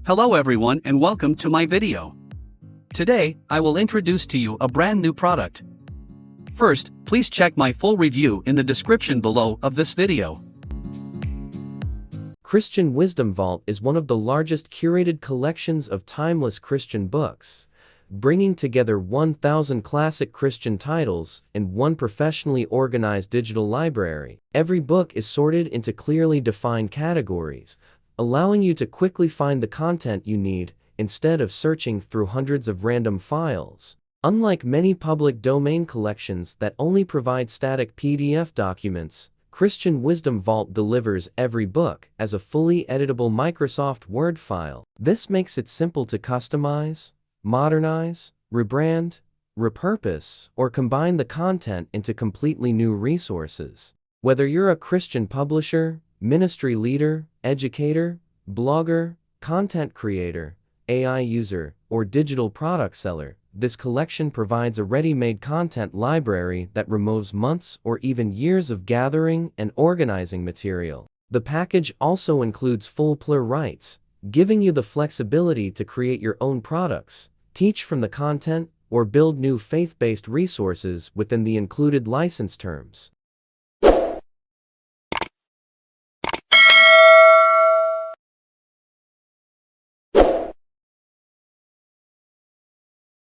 Hello everyone and welcome to my video. Today, I will introduce to you a brand new product. First, please check my full review in the description below of this video. Christian Wisdom Vault is one of the largest curated collections of timeless Christian books, bringing together 1,000 classic Christian titles in one professionally organized digital library. Every book is sorted into clearly defined categories, allowing you to quickly find the content you need instead of searching through hundreds of random files. Unlike many public domain collections that only provide static PDF documents, Christian Wisdom Vault delivers every book as a fully editable Microsoft Word file. This makes it simple to customize, modernize, rebrand, repurpose, or combine the content into completely new resources. Whether you're a Christian publisher, ministry leader, educator, blogger, content creator, AI user, or digital product seller, this collection provides a ready-made content library that removes months or even years of gathering and organizing material. The package also includes full PLR rights, giving you the flexibility to create your own products, teach from the content, or build new faith-based resources within the included license terms.